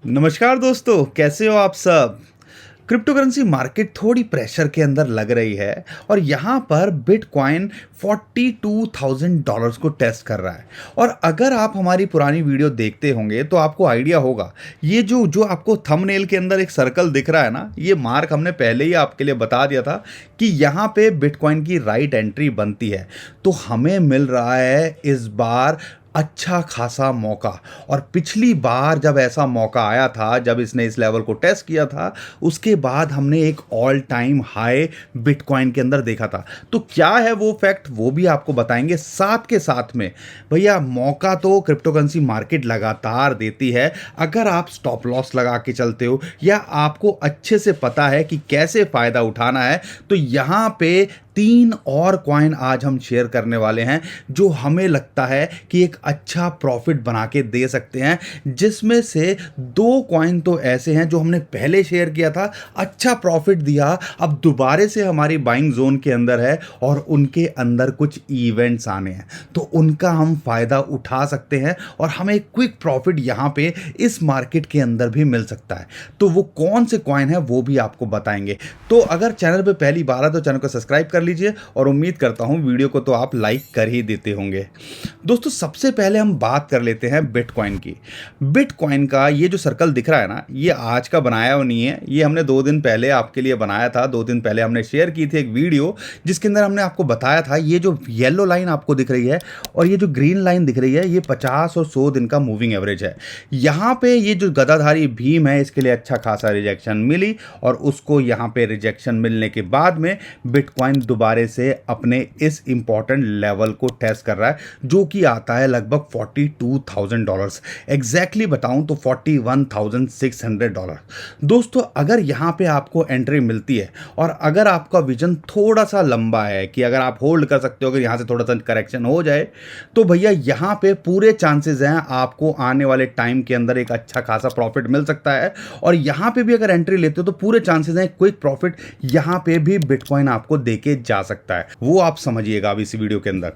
नमस्कार दोस्तों, कैसे हो आप सब। क्रिप्टो करेंसी मार्केट थोड़ी प्रेशर के अंदर लग रही है और यहाँ पर बिटकॉइन $42,000 को टेस्ट कर रहा है। और अगर आप हमारी पुरानी वीडियो देखते होंगे तो आपको आइडिया होगा, ये जो जो आपको थंबनेल के अंदर एक सर्कल दिख रहा है ना, ये मार्क हमने पहले ही आपके लिए बता दिया था कि यहाँ पे बिटकॉइन की राइट एंट्री बनती है। तो हमें मिल रहा है इस बार अच्छा खासा मौका। और पिछली बार जब ऐसा मौका आया था, जब इसने इस लेवल को टेस्ट किया था, उसके बाद हमने एक ऑल टाइम हाई बिटकॉइन के अंदर देखा था। तो क्या है वो फैक्ट, वो भी आपको बताएंगे साथ के साथ में। भैया, मौका तो क्रिप्टो करेंसी मार्केट लगातार देती है अगर आप स्टॉप लॉस लगा के चलते हो या आपको अच्छे से पता है कि कैसे फायदा उठाना है। तो यहाँ पे 3 और कॉइन आज हम शेयर करने वाले हैं जो हमें लगता है कि एक अच्छा प्रॉफिट बना के दे सकते हैं, जिसमें से 2 कॉइन तो ऐसे हैं जो हमने पहले शेयर किया था, अच्छा प्रॉफिट दिया, अब दोबारे से हमारी बाइंग जोन के अंदर है और उनके अंदर कुछ इवेंट्स आने हैं, तो उनका हम फायदा उठा सकते हैं और हमें क्विक प्रॉफिट यहाँ पे इस मार्केट के अंदर भी मिल सकता है। तो वो कौन से कॉइन है वो भी आपको बताएंगे। तो अगर चैनल पे पहली बार है तो चैनल को सब्सक्राइब कर लीजिए और उम्मीद करता हूं वीडियो को तो आप लाइक कर ही देते होंगे। दोस्तों, सबसे पहले हम बात कर लेते हैं बिटकॉइन की। बिटकॉइन का ये जो सर्कल दिख रहा है ना, ये आज का बनाया हुआ नहीं है, ये हमने 2 दिन पहले आपके लिए बनाया था। 2 दिन पहले हमने शेयर की थी एक वीडियो जिसके अंदर हमने आपको बताया था, ये जो येलो लाइन आपको दिख रही है और ये जो ग्रीन लाइन दिख रही है, ये 50 और 100 दिन का मूविंग एवरेज है। यहाँ पे ये जो गदाधारी भीम है, इसके लिए अच्छा खासा रिजेक्शन मिली और उसको यहाँ पे रिजेक्शन मिलने के बाद में बिटकॉइन दोबारे से अपने इस इंपॉर्टेंट लेवल को टेस्ट कर रहा है, जो कि आता है लगभग $42,000। एग्जैक्टली बताऊं तो $41,600। दोस्तों, अगर यहां पे आपको एंट्री मिलती है और अगर आपका विजन थोड़ा सा लंबा है कि अगर आप होल्ड कर सकते हो, अगर यहां से थोड़ा सा करेक्शन हो जाए, तो भैया यहां पे पूरे चांसेस हैं आपको आने वाले टाइम के अंदर एक अच्छा खासा प्रॉफिट मिल सकता है। और यहां पे भी अगर एंट्री लेते हो तो पूरे चांसेस हैं क्विक प्रॉफिट यहां पे भी बिटकॉइन आपको देके जा सकता है। वो आप समझिएगा अब इस वीडियो के अंदर।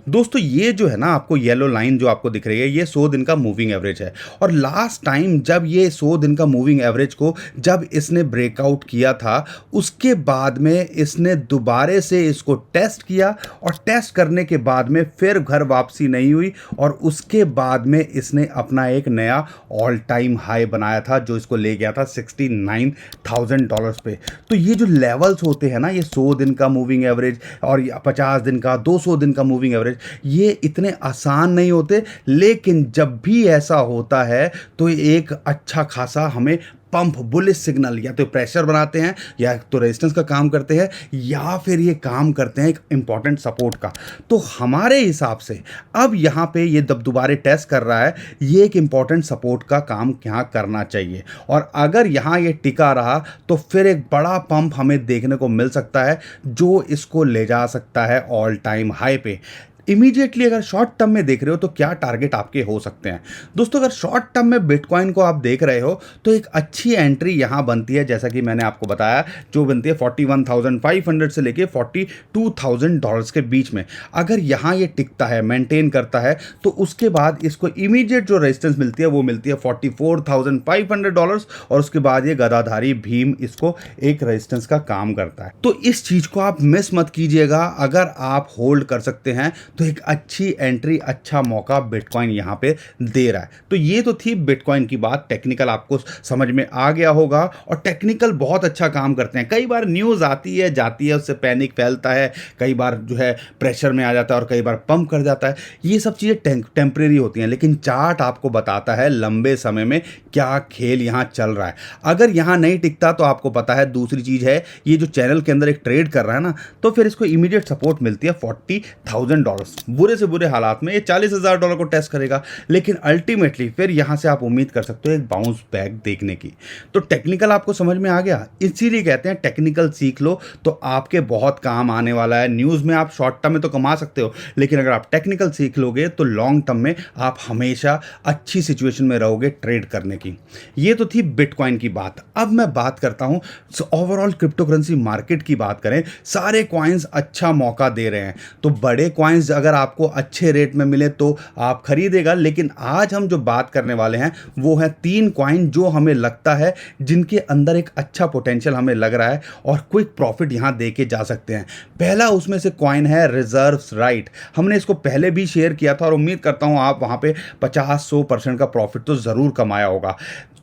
दोस्तों, ये जो है ना, आपको येलो लाइन जो आपको दिख रही है, ये 100 दिन का मूविंग एवरेज है। और लास्ट टाइम जब ये 100 दिन का मूविंग एवरेज को जब इसने ब्रेकआउट किया था, उसके बाद में इसने दोबारे से इसको टेस्ट किया और टेस्ट करने के बाद में फिर घर वापसी नहीं हुई और उसके बाद में इसने अपना एक नया ऑल टाइम हाई बनाया था जो इसको ले गया था $69,000 पे। तो ये जो लेवल्स होते हैं ना, ये 100 दिन का मूविंग एवरेज और 50 दिन का, 200 दिन का मूविंग एवरेज, ये इतने आसान नहीं होते। लेकिन जब भी ऐसा होता है तो एक अच्छा खासा हमें पंप बुलिश सिग्नल या तो प्रेशर बनाते हैं या तो रेजिस्टेंस का काम करते हैं या फिर ये काम करते हैं एक इंपॉर्टेंट सपोर्ट का। तो हमारे हिसाब से अब यहाँ पे ये जब दोबारा टेस्ट कर रहा है, ये एक इंपॉर्टेंट सपोर्ट का काम यहाँ करना चाहिए। और अगर यहाँ ये टिका रहा तो फिर एक बड़ा पंप हमें देखने को मिल सकता है जो इसको ले जा सकता है ऑल टाइम हाई पे। इमीडिएटली अगर शॉर्ट टर्म में देख रहे हो तो क्या टारगेट आपके हो सकते हैं। दोस्तों, अगर शॉर्ट टर्म में बिटकॉइन को आप देख रहे हो तो एक अच्छी एंट्री यहां बनती है, जैसा कि मैंने आपको बताया, जो बनती है 41,500 से लेके $42,000 के बीच में। अगर यहां ये टिकता है, मेंटेन करता है, तो उसके बाद इसको इमीडिएट जो रेजिस्टेंस मिलती है वो मिलती है $44,500 और उसके बाद ये गदाधारी भीम इसको एक रेजिस्टेंस का काम करता है। तो इस चीज को आप मिस मत कीजिएगा। अगर आप होल्ड कर सकते हैं तो एक अच्छी एंट्री, अच्छा मौका बिटकॉइन यहां पे दे रहा है। तो ये तो थी बिटकॉइन की बात। टेक्निकल आपको समझ में आ गया होगा और टेक्निकल बहुत अच्छा काम करते हैं। कई बार न्यूज़ आती है जाती है, उससे पैनिक फैलता है, कई बार जो है प्रेशर में आ जाता है और कई बार पंप कर जाता है। ये सब चीज़ें टेम्परेरी होती हैं, लेकिन चार्ट आपको बताता है लंबे समय में क्या खेल यहाँ चल रहा है। अगर यहाँ नहीं टिकता तो आपको पता है दूसरी चीज़ है, ये जो चैनल के अंदर एक ट्रेड कर रहा है ना, तो फिर इसको इमीडिएट सपोर्ट मिलती है $40,000। बुरे से बुरे हालात में ये $40,000 को टेस्ट करेगा, लेकिन अल्टीमेटली फिर यहां से आप उम्मीद कर सकते हो एक बाउंस बैक देखने की। तो टेक्निकल आपको समझ में आ गया। इसीलिए कहते हैं टेक्निकल सीख लो तो आपके बहुत काम आने वाला है। न्यूज़ में आप शॉर्ट टर्म में तो कमा सकते हो, लेकिन अगर आप टेक्निकल सीख लोगे तो लॉन्ग टर्म में आप हमेशा अच्छी सिचुएशन में रहोगे ट्रेड करने की। ये तो थी बिटकॉइन की बात। अब मैं बात करता हूं ओवरऑल क्रिप्टो करेंसी मार्केट की बात करें। सारे कॉइन्स अच्छा मौका दे रहे हैं। तो बड़े कॉइन्स अगर आपको अच्छे रेट में मिले तो आप खरीदेगा। लेकिन आज हम जो बात करने वाले हैं वो है 3 कॉइन जो हमें लगता है जिनके अंदर एक अच्छा पोटेंशियल हमें लग रहा है और क्विक प्रॉफिट यहाँ दे के जा सकते हैं। पहला उसमें से कॉइन है रिजर्व्स राइट। हमने इसको पहले भी शेयर किया था और उम्मीद करता हूँ आप वहाँ पे 50-100% का प्रॉफिट तो ज़रूर कमाया होगा।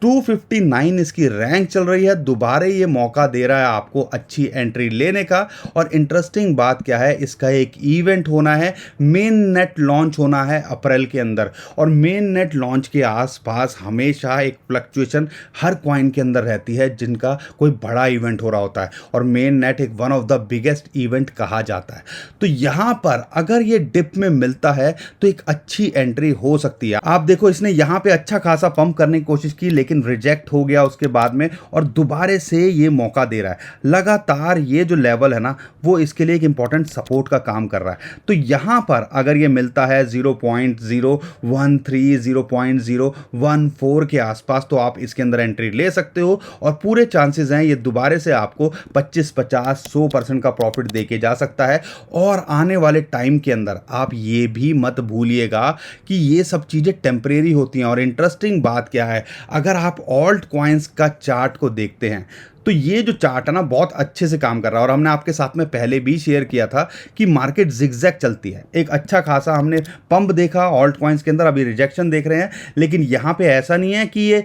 259 इसकी रैंक चल रही है, दोबारा ये मौका दे रहा है आपको अच्छी एंट्री लेने का। और इंटरेस्टिंग बात क्या है, इसका एक इवेंट होना है, मेन नेट लॉन्च होना है अप्रैल के अंदर। और मेन नेट लॉन्च के आसपास हमेशा एक फ्लक्चुएशन हर कॉइन के अंदर रहती है जिनका कोई बड़ा इवेंट हो रहा होता है, और मेन नेट एक one of the biggest event कहा जाता है। तो यहाँ पर अगर ये डिप में मिलता है तो एक अच्छी एंट्री हो सकती है। आप देखो इसने यहाँ पे अच्छा खासा पंप करने की कोशिश की लेकिन रिजेक्ट हो गया उसके बाद में, और दोबारे से ये मौका दे रहा है। लगातार ये जो लेवल है ना वो इसके लिए एक इंपॉर्टेंट सपोर्ट का काम कर रहा है। तो यहां पर अगर ये मिलता है 0.013 0.014 के आसपास तो आप इसके अंदर एंट्री ले सकते हो, और पूरे चांसेस हैं ये दोबारे से आपको 25-50-100% का प्रॉफिट देके जा सकता है। और आने वाले टाइम के अंदर आप ये भी मत भूलिएगा कि ये सब चीजें टेम्परेरी होती हैं। और इंटरेस्टिंग बात क्या है, अगर आप ऑल्ट कॉइन्स का चार्ट को देखते हैं तो ये जो चार्ट है ना बहुत अच्छे से काम कर रहा है। और हमने आपके साथ में पहले भी शेयर किया था कि मार्केट जिगजैग चलती है। एक अच्छा खासा हमने पंप देखा ऑल्ट कॉइन्स के अंदर, अभी रिजेक्शन देख रहे हैं, लेकिन यहाँ पे ऐसा नहीं है कि ये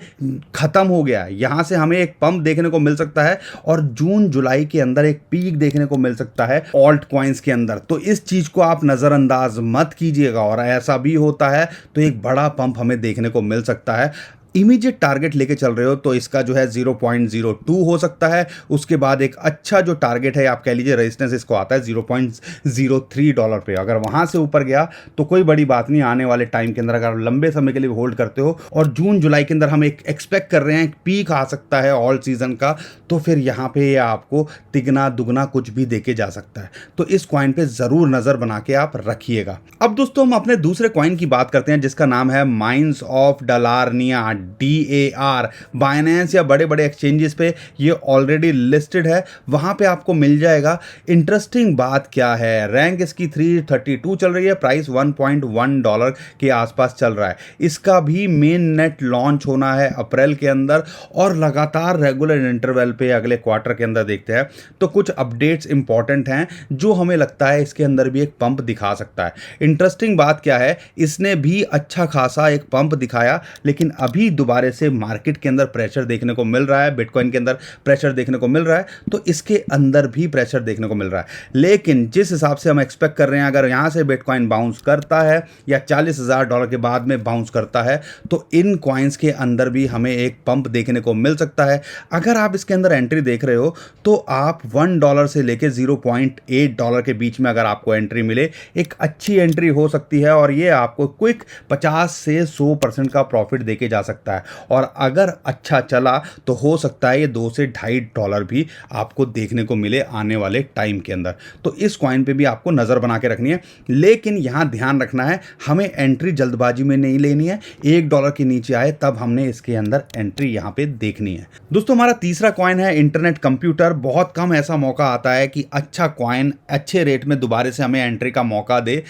खत्म हो गया। यहाँ से हमें एक पंप देखने को मिल सकता है और जून जुलाई के अंदर एक पीक देखने को मिल सकता है ऑल्ट कॉइन्स के अंदर। तो इस चीज को आप नजरअंदाज मत कीजिएगा, और ऐसा भी होता है तो एक बड़ा पंप हमें देखने को मिल सकता है। इमीडिएट टारगेट लेके चल रहे हो तो इसका जो है 0.02 हो सकता है। उसके बाद एक अच्छा जो टारगेट है आप कह लीजिए रेजिस्टेंस इसको आता है $0.03 पे। अगर वहां से ऊपर गया तो कोई बड़ी बात नहीं, आने वाले टाइम के अंदर अगर लंबे समय के लिए होल्ड करते हो और जून जुलाई के अंदर हम एक एक्सपेक्ट कर रहे हैं पीक आ सकता है ऑल सीजन का, तो फिर यहाँ पे आपको तिगना दुगना कुछ भी देके जा सकता है। तो इस कॉइन पे जरूर नजर बना के आप रखिएगा। अब दोस्तों हम अपने दूसरे कॉइन की बात करते हैं जिसका नाम है माइंस ऑफ डलारनिया, DAR। बाइनेंस या बड़े बड़े एक्सचेंजेस पे ये ऑलरेडी लिस्टेड है, वहां पे आपको मिल जाएगा। इंटरेस्टिंग बात क्या है, रैंक इसकी 332 चल रही है, प्राइस $1.1 के आसपास चल रहा है। इसका भी मेन नेट लॉन्च होना है अप्रैल के अंदर, और लगातार रेगुलर इंटरवल पे अगले क्वार्टर के अंदर देखते हैं तो कुछ अपडेट्स इंपॉर्टेंट हैं जो हमें लगता है इसके अंदर भी एक पंप दिखा सकता है। इंटरेस्टिंग बात क्या है, इसने भी अच्छा खासा एक पंप दिखाया, लेकिन अभी दोबारा से मार्केट के अंदर प्रेशर देखने को मिल रहा है, बिटकॉइन के अंदर प्रेशर देखने को मिल रहा है, तो इसके अंदर भी प्रेशर देखने को मिल रहा है। लेकिन जिस हिसाब से हम एक्सपेक्ट कर रहे हैं, अगर यहां से बिटकॉइन बाउंस करता है या $40,000 के बाद में बाउंस करता है तो इन कॉइन्स के अंदर भी हमें एक पंप देखने को मिल सकता है। अगर आप इसके अंदर एंट्री देख रहे हो तो आप $1 से लेके $0.8 के बीच में अगर आपको एंट्री मिले, एक अच्छी एंट्री हो सकती है, और ये आपको क्विक 50 से 100% का प्रॉफिट देके जा सकता है। और अगर अच्छा चला तो हो सकता है ये $2 से $2.5 भी आपको देखने को मिले आने वाले टाइम के अंदर। तो इस कॉइन पे भी आपको नजर बना के रखनी है, लेकिन यहां ध्यान रखना है हमें एंट्री जल्दबाजी में नहीं लेनी है। $1 के नीचे आए तब हमने इसके अंदर एंट्री यहां पे देखनी है। दोस्तों हमारा तीसरा कॉइन है इंटरनेट कंप्यूटर। बहुत कम ऐसा मौका आता है कि अच्छा कॉइन अच्छे रेट में दोबारा से हमें एंट्री का मौका दे।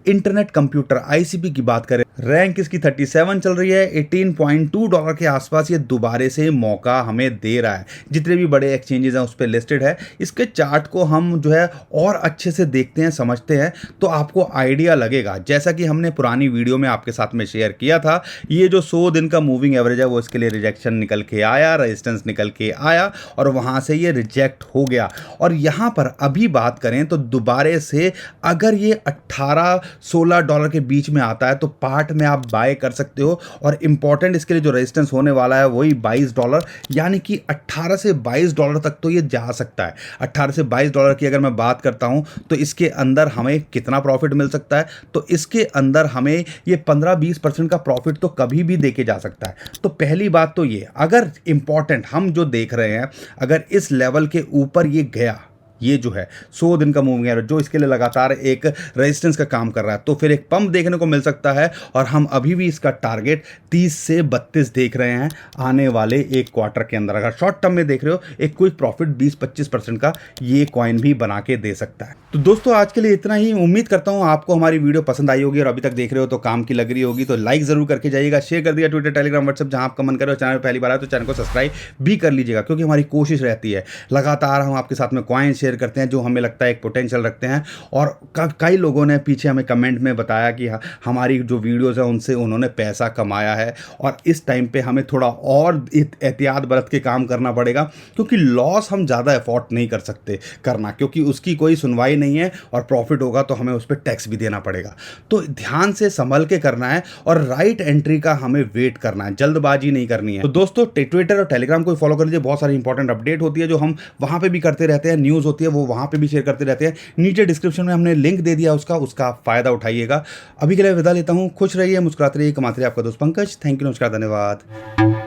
इंटरनेट कंप्यूटर ICP की बात करें, रैंक इसकी 37 चल रही है, $18.2 के आसपास ये दोबारे से मौका हमें दे रहा है। जितने भी बड़े एक्सचेंजेस हैं उस पर लिस्टेड है। इसके चार्ट को हम जो है और अच्छे से देखते हैं, समझते हैं, तो आपको आइडिया लगेगा। जैसा कि हमने पुरानी वीडियो में आपके साथ में शेयर किया था, ये जो 100 दिन का मूविंग एवरेज है वो इसके लिए रिजेक्शन निकल के आया, रेजिस्टेंस निकल के आया, और वहां से ये रिजेक्ट हो गया। और यहां पर अभी बात करें तो दोबारे से अगर ये $18-16 के बीच में आता है तो पार्ट में आप बाय कर सकते हो। और इंपॉर्टेंट इसके लिए जो रेजिस्टेंस होने वाला है वही $22, यानी कि $18 से $22 तक तो ये जा सकता है। $18 से $22 की अगर मैं बात करता हूं तो इसके अंदर हमें कितना प्रॉफिट मिल सकता है, तो इसके अंदर हमें ये 15-20% का प्रॉफिट तो कभी भी देके जा सकता है। तो पहली बात तो ये, अगर इंपॉर्टेंट हम जो देख रहे हैं, अगर इस लेवल के ऊपर ये गया ये जो है 100 दिन का मूविंग एवरेज जो इसके लिए लगातार एक रेजिस्टेंस का काम कर रहा है, तो फिर एक पंप देखने को मिल सकता है और हम अभी भी इसका टारगेट 30 से 32 देख रहे हैं आने वाले एक क्वार्टर के अंदर। अगर शॉर्ट टर्म में देख रहे हो, एक क्विक प्रॉफिट 20-25% का ये कॉइन भी बना के दे सकता है। तो दोस्तों आज के लिए इतना ही। उम्मीद करता हूं आपको हमारी वीडियो पसंद आई होगी और अभी तक देख रहे हो तो काम की लग रही होगी, तो लाइक जरूर करके जाइएगा, शेयर कर दिया ट्विटर, टेलीग्राम, व्हाट्सएप जहां आपका मन करे। और चैनल पहली बार आए तो चैनल को सब्सक्राइब भी कर लीजिएगा, क्योंकि हमारी कोशिश रहती है लगातार हम आपके साथ में कॉइन शेयर करते हैं जो हमें लगता है एक पोटेंशियल रखते हैं। और कई लोगों ने पीछे हमें कमेंट में बताया कि हमारी जो वीडियोज़ है उनसे उन्होंने पैसा कमाया है, और इस टाइम पे हमें थोड़ा और एहतियात बरत के काम करना पड़ेगा, क्योंकि लॉस हम ज़्यादा अफोर्ड नहीं कर सकते करना, क्योंकि उसकी कोई सुनवाई नहीं है और प्रॉफिट होगा तो हमें उस पर टैक्स भी देना पड़ेगा। तो ध्यान से संभल के करना है और राइट एंट्री का हमें वेट करना है, जल्दबाजी नहीं करनी है। तो दोस्तों ट्विटर और टेलीग्राम को फॉलो कर लीजिए, बहुत सारी इंपॉर्टेंट अपडेट होती है जो हम वहां पे भी करते रहते हैं, न्यूज़ होती है वो वहां पे भी शेयर करते रहते हैं। नीचे डिस्क्रिप्शन में हमने लिंक दे दिया उसका फायदा उठाइएगा। अभी के लिए विदा लेता हूं, खुश रहिए, मुस्कुराते रहिए, कमाते रहिए। आपका दोस्त पंकज। थैंक यू, नमस्कार, धन्यवाद।